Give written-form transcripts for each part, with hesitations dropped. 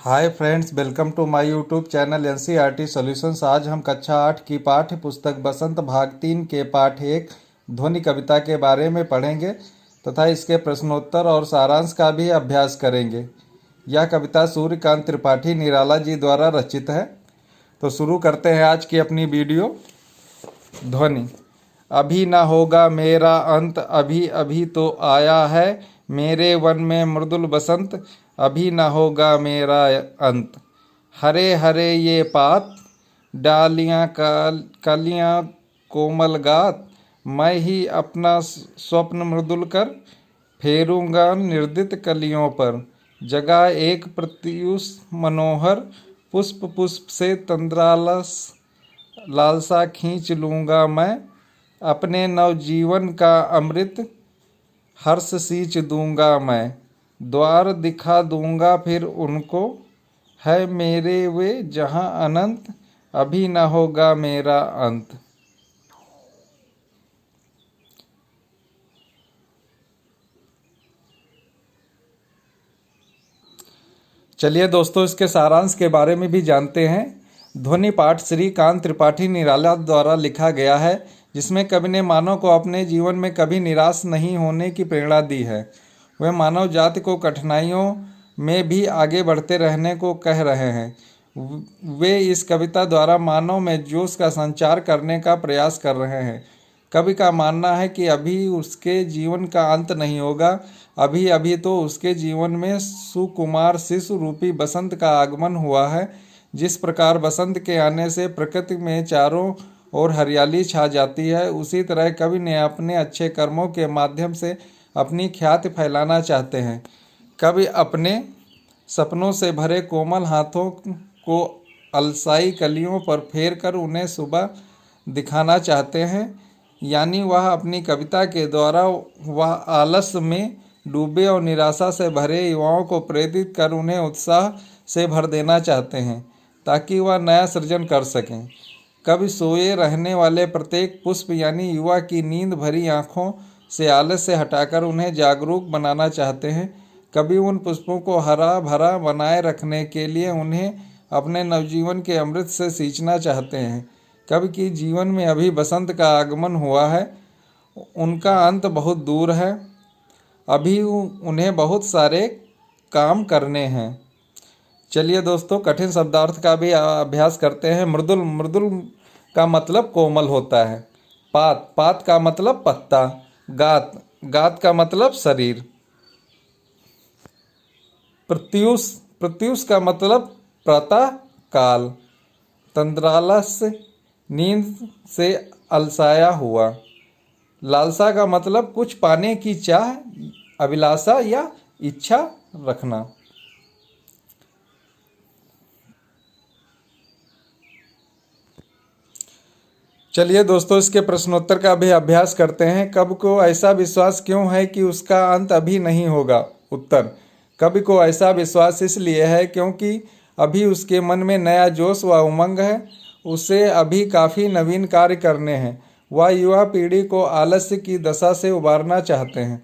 Hi friends, welcome to my YouTube channel NCERT solutions. आज हम कक्षा 8 की पाठ्य पुस्तक बसंत भाग 3 के पाठ 1 ध्वनि कविता के बारे में पढ़ेंगे तथा इसके प्रश्नोत्तर और सारांश का भी अभ्यास करेंगे। यह कविता सूर्यकांत त्रिपाठी निराला जी द्वारा रचित है। तो शुरू करते हैं आज की अपनी वीडियो। ध्वनि। अभी न होगा मेरा अंत, अभी अभी तो आया है मेरे वन में मृदुल बसंत, अभी न होगा मेरा अंत। हरे हरे ये पात, डालियाँ कलियाँ कोमल गात, मैं ही अपना स्वप्न मृदुल कर फेरूंगा निर्दित कलियों पर। जगा एक प्रत्युष मनोहर, पुष्प पुष्प से तंद्रालस लालसा खींच लूँगा मैं, अपने नवजीवन का अमृत हर्ष सींच दूंगा मैं। द्वार दिखा दूंगा फिर उनको, है मेरे वे जहां अनंत, अभी न होगा मेरा अंत। चलिए दोस्तों, इसके सारांश के बारे में भी जानते हैं। ध्वनि पाठ श्री कांत त्रिपाठी निराला द्वारा लिखा गया है, जिसमें कवि ने मानव को अपने जीवन में कभी निराश नहीं होने की प्रेरणा दी है। वह मानव जाति को कठिनाइयों में भी आगे बढ़ते रहने को कह रहे हैं। वे इस कविता द्वारा मानव में जोश का संचार करने का प्रयास कर रहे हैं। कवि का मानना है कि अभी उसके जीवन का अंत नहीं होगा, अभी अभी तो उसके जीवन में सुकुमार शिशु रूपी बसंत का आगमन हुआ है। जिस प्रकार बसंत के आने से प्रकृति में चारों ओर हरियाली छा जाती है, उसी तरह कवि ने अपने अच्छे कर्मों के माध्यम से अपनी ख्याति फैलाना चाहते हैं। कवि अपने सपनों से भरे कोमल हाथों को अलसाई कलियों पर फेर कर उन्हें सुबह दिखाना चाहते हैं। यानी वह अपनी कविता के द्वारा वह आलस्य में डूबे और निराशा से भरे युवाओं को प्रेरित कर उन्हें उत्साह से भर देना चाहते हैं, ताकि वह नया सृजन कर सकें। कवि सोए रहने वाले प्रत्येक पुष्प यानी युवा की नींद भरी आँखों से आलस्य हटाकर उन्हें जागरूक बनाना चाहते हैं। कवि उन पुष्पों को हरा भरा बनाए रखने के लिए उन्हें अपने नवजीवन के अमृत से सींचना चाहते हैं। कवि की जीवन में अभी बसंत का आगमन हुआ है, उनका अंत बहुत दूर है, अभी उन्हें बहुत सारे काम करने हैं। चलिए दोस्तों, कठिन शब्दार्थ का भी अभ्यास करते हैं। मृदुल। मृदुल का मतलब कोमल होता है। पात। पात का मतलब पत्ता। गात। गात का मतलब शरीर। प्रत्युष। प्रत्युष का मतलब प्रातः काल। तंद्रालस, नींद से अलसाया हुआ। लालसा का मतलब कुछ पाने की चाह, अभिलाषा या इच्छा रखना। चलिए दोस्तों, इसके प्रश्नोत्तर का भी अभ्यास करते हैं। कवि को ऐसा विश्वास क्यों है कि उसका अंत अभी नहीं होगा? उत्तर। कवि को ऐसा विश्वास इसलिए है क्योंकि अभी उसके मन में नया जोश व उमंग है। उसे अभी काफ़ी नवीन कार्य करने हैं। वह युवा पीढ़ी को आलस्य की दशा से उबारना चाहते हैं।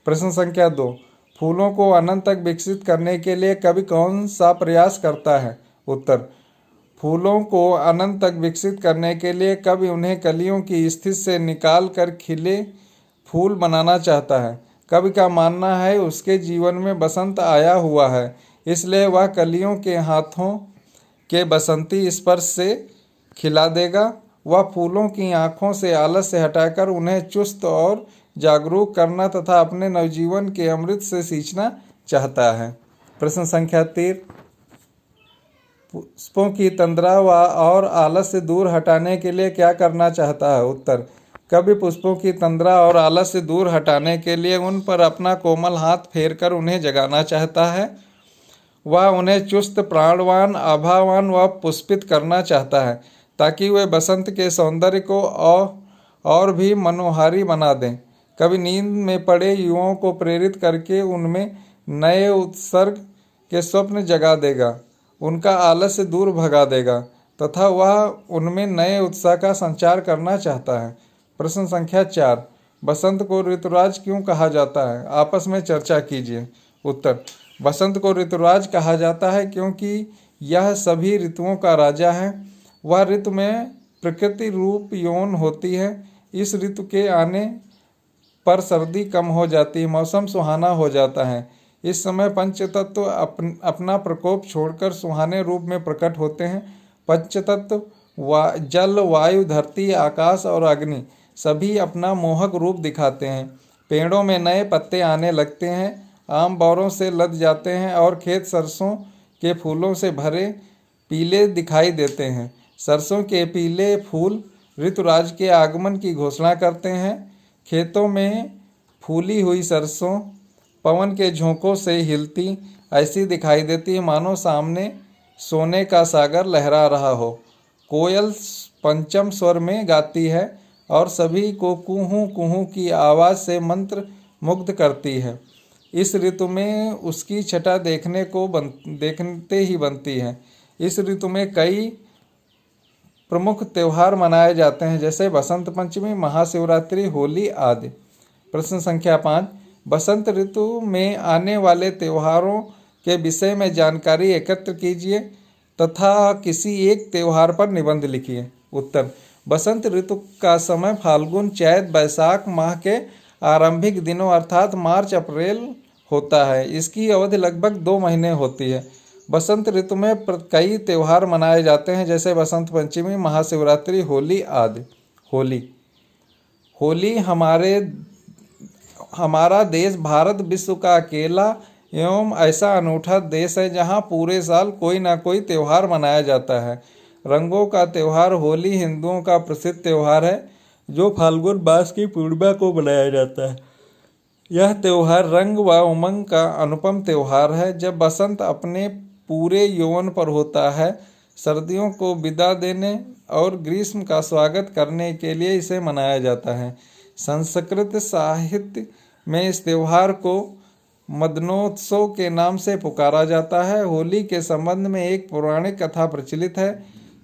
प्रश्न संख्या 2। फूलों को अनंत तक विकसित करने के लिए कवि कौन सा प्रयास करता है? उत्तर। फूलों को अनंत तक विकसित करने के लिए कवि उन्हें कलियों की स्थिति से निकाल कर खिले फूल बनाना चाहता है। कवि का मानना है उसके जीवन में बसंत आया हुआ है, इसलिए वह कलियों के हाथों के बसंती स्पर्श से खिला देगा। वह फूलों की आँखों से आलस्य हटाकर उन्हें चुस्त और जागरूक करना तथा अपने नवजीवन के अमृत से सींचना चाहता है। प्रश्न संख्या 3। पुष्पों की तंद्रा व और आलस्य दूर हटाने के लिए क्या करना चाहता है? उत्तर। कवि पुष्पों की तंद्रा और आलस्य दूर हटाने के लिए उन पर अपना कोमल हाथ फेरकर उन्हें जगाना चाहता है। वह उन्हें चुस्त, प्राणवान, आभावान व पुष्पित करना चाहता है, ताकि वे बसंत के सौंदर्य को और भी मनोहारी बना दें। कवि नींद में पड़े युवाओं को प्रेरित करके उनमें नए उत्सर्ग के स्वप्न जगा देगा, उनका आलस्य दूर भगा देगा तथा वह उनमें नए उत्साह का संचार करना चाहता है। प्रश्न संख्या 4। बसंत को ऋतुराज क्यों कहा जाता है? आपस में चर्चा कीजिए। उत्तर। बसंत को ऋतुराज कहा जाता है क्योंकि यह सभी ऋतुओं का राजा है। वह ऋतु में प्रकृति रूप यौन होती है। इस ऋतु के आने पर सर्दी कम हो जाती है, मौसम सुहाना हो जाता है। इस समय पंचतत्व अपना प्रकोप छोड़कर सुहाने रूप में प्रकट होते हैं। पंचतत्व जल, वायु, धरती, आकाश और अग्नि सभी अपना मोहक रूप दिखाते हैं। पेड़ों में नए पत्ते आने लगते हैं, आम बौरों से लद जाते हैं और खेत सरसों के फूलों से भरे पीले दिखाई देते हैं। सरसों के पीले फूल ऋतुराज के आगमन की घोषणा करते हैं। खेतों में फूली हुई सरसों पवन के झोंकों से हिलती ऐसी दिखाई देती है मानो सामने सोने का सागर लहरा रहा हो। कोयल पंचम स्वर में गाती है और सभी को कुहू कुहू की आवाज़ से मंत्र मुग्ध करती है। इस ऋतु में उसकी छटा देखते ही बनती है। इस ऋतु में कई प्रमुख त्यौहार मनाए जाते हैं, जैसे बसंत पंचमी, महाशिवरात्रि, होली आदि। प्रश्न संख्या 5, बसंत ऋतु में आने वाले त्योहारों के विषय में जानकारी एकत्र कीजिए तथा किसी एक त्योहार पर निबंध लिखिए। उत्तर, बसंत ऋतु का समय फाल्गुन, चैत, वैशाख माह के आरंभिक दिनों अर्थात मार्च अप्रैल होता है। इसकी अवधि लगभग 2 महीने होती है। बसंत ऋतु में कई त्यौहार मनाए जाते हैं, जैसे बसंत पंचमी, महाशिवरात्रि, होली आदि। होली हमारा देश भारत विश्व का अकेला एवं ऐसा अनूठा देश है जहाँ पूरे साल कोई ना कोई त्यौहार मनाया जाता है। रंगों का त्यौहार होली हिंदुओं का प्रसिद्ध त्यौहार है जो फाल्गुन मास की पूर्णिमा को मनाया जाता है। यह त्यौहार रंग व उमंग का अनुपम त्यौहार है। जब बसंत अपने पूरे यौवन पर होता है, सर्दियों को विदा देने और ग्रीष्म का स्वागत करने के लिए इसे मनाया जाता है। संस्कृत साहित्य में इस त्यौहार को मदनोत्सव के नाम से पुकारा जाता है। होली के संबंध में एक पौराणिक कथा प्रचलित है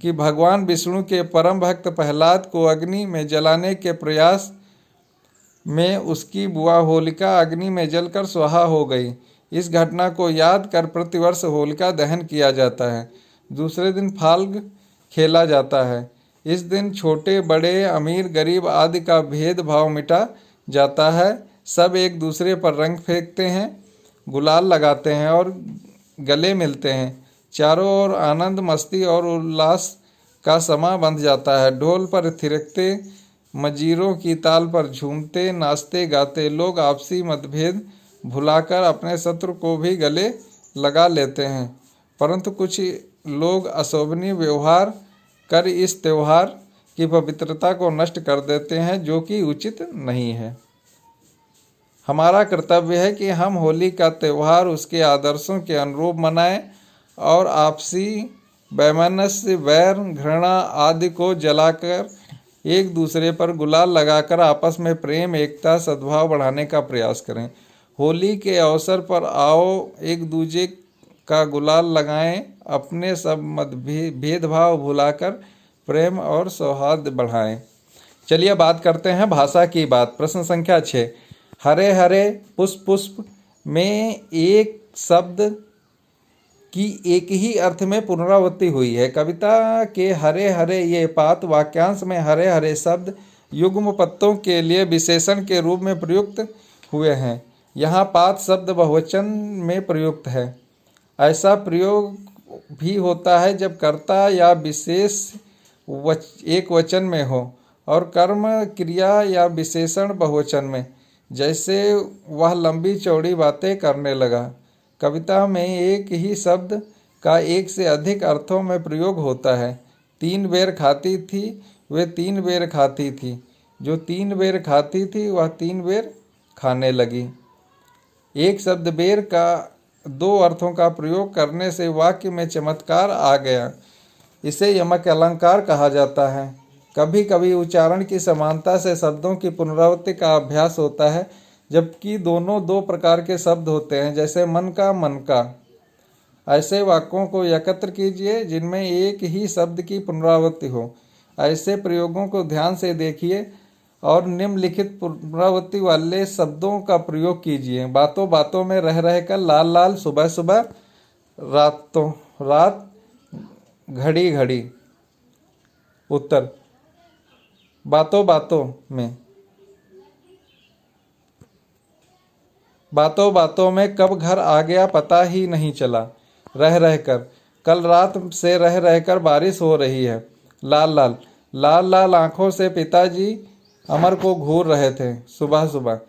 कि भगवान विष्णु के परम भक्त प्रहलाद को अग्नि में जलाने के प्रयास में उसकी बुआ होलिका अग्नि में जलकर स्वाहा हो गई। इस घटना को याद कर प्रतिवर्ष होलिका दहन किया जाता है। दूसरे दिन फाल्ग खेला जाता है। इस दिन छोटे बड़े, अमीर गरीब आदि का भेदभाव मिटा जाता है। सब एक दूसरे पर रंग फेंकते हैं, गुलाल लगाते हैं और गले मिलते हैं। चारों ओर आनंद, मस्ती और उल्लास का समा बंध जाता है। ढोल पर थिरकते, मजीरों की ताल पर झूमते, नाचते गाते लोग आपसी मतभेद भुलाकर अपने शत्रु को भी गले लगा लेते हैं। परंतु कुछ लोग अशोभनीय व्यवहार कर इस त्यौहार की पवित्रता को नष्ट कर देते हैं, जो कि उचित नहीं है। हमारा कर्तव्य है कि हम होली का त्यौहार उसके आदर्शों के अनुरूप मनाएं और आपसी वैमनस्य, वैर, घृणा आदि को जलाकर एक दूसरे पर गुलाल लगाकर आपस में प्रेम, एकता, सद्भाव बढ़ाने का प्रयास करें। होली के अवसर पर आओ एक दूसरे का गुलाल लगाएं, अपने सब भेदभाव भुलाकर प्रेम और सौहार्द बढ़ाएं। चलिए बात करते हैं भाषा की बात। प्रश्न संख्या 6, हरे हरे पुष्प में एक शब्द की एक ही अर्थ में पुनरावृत्ति हुई है। कविता के हरे हरे ये पात वाक्यांश में हरे हरे शब्द युग्म पत्तों के लिए विशेषण के रूप में प्रयुक्त हुए हैं। यहाँ पात शब्द बहुवचन में प्रयुक्त है। ऐसा प्रयोग भी होता है जब कर्ता या विशेष एक वचन में हो और कर्म, क्रिया या विशेषण बहुवचन में, जैसे वह लंबी चौड़ी बातें करने लगा। कविता में एक ही शब्द का एक से अधिक अर्थों में प्रयोग होता है। 3 बेर खाती थी, वे 3 बेर खाती थी। जो 3 बेर खाती थी वह 3 बेर खाने लगी। एक शब्द बेर का 2 अर्थों का प्रयोग करने से वाक्य में चमत्कार आ गया। इसे यमक अलंकार कहा जाता है। कभी कभी उच्चारण की समानता से शब्दों की पुनरावृत्ति का अभ्यास होता है, जबकि दोनों 2 प्रकार के शब्द होते हैं, जैसे मन का। ऐसे वाक्यों को एकत्र कीजिए जिनमें एक ही शब्द की पुनरावृत्ति हो। ऐसे प्रयोगों को ध्यान से देखिए और निम्नलिखित पुनरावृत्ति वाले शब्दों का प्रयोग कीजिए। बातों बातों में रह रहकर, लाल लाल सुबह सुबह, रातों रात, घड़ी घड़ी। उत्तर, बातों बातों में। बातों बातों में कब घर आ गया पता ही नहीं चला। रह रहकर, कल रात से रह रहकर बारिश हो रही है। लाल लाल, लाल लाल आंखों से पिताजी अमर को घूर रहे थे। सुबह सुबह,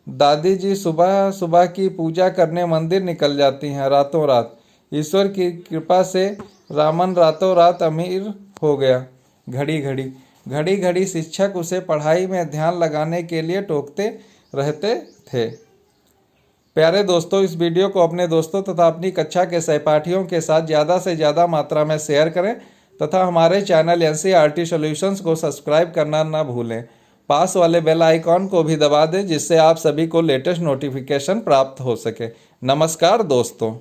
दादी जी सुबह सुबह की पूजा करने मंदिर निकल जाती हैं। रातों रात, ईश्वर की कृपा से रामन रातों रात अमीर हो गया। घड़ी घड़ी, घड़ी घड़ी शिक्षक उसे पढ़ाई में ध्यान लगाने के लिए टोकते रहते थे। प्यारे दोस्तों, इस वीडियो को अपने दोस्तों तथा अपनी कक्षा के सहपाठियों के साथ ज़्यादा से ज़्यादा मात्रा में शेयर करें तथा हमारे चैनल NCERT सॉल्यूशंस को सब्सक्राइब करना न भूलें। पास वाले बेल आइकॉन को भी दबा दें जिससे आप सभी को लेटेस्ट नोटिफिकेशन प्राप्त हो सके। नमस्कार दोस्तों।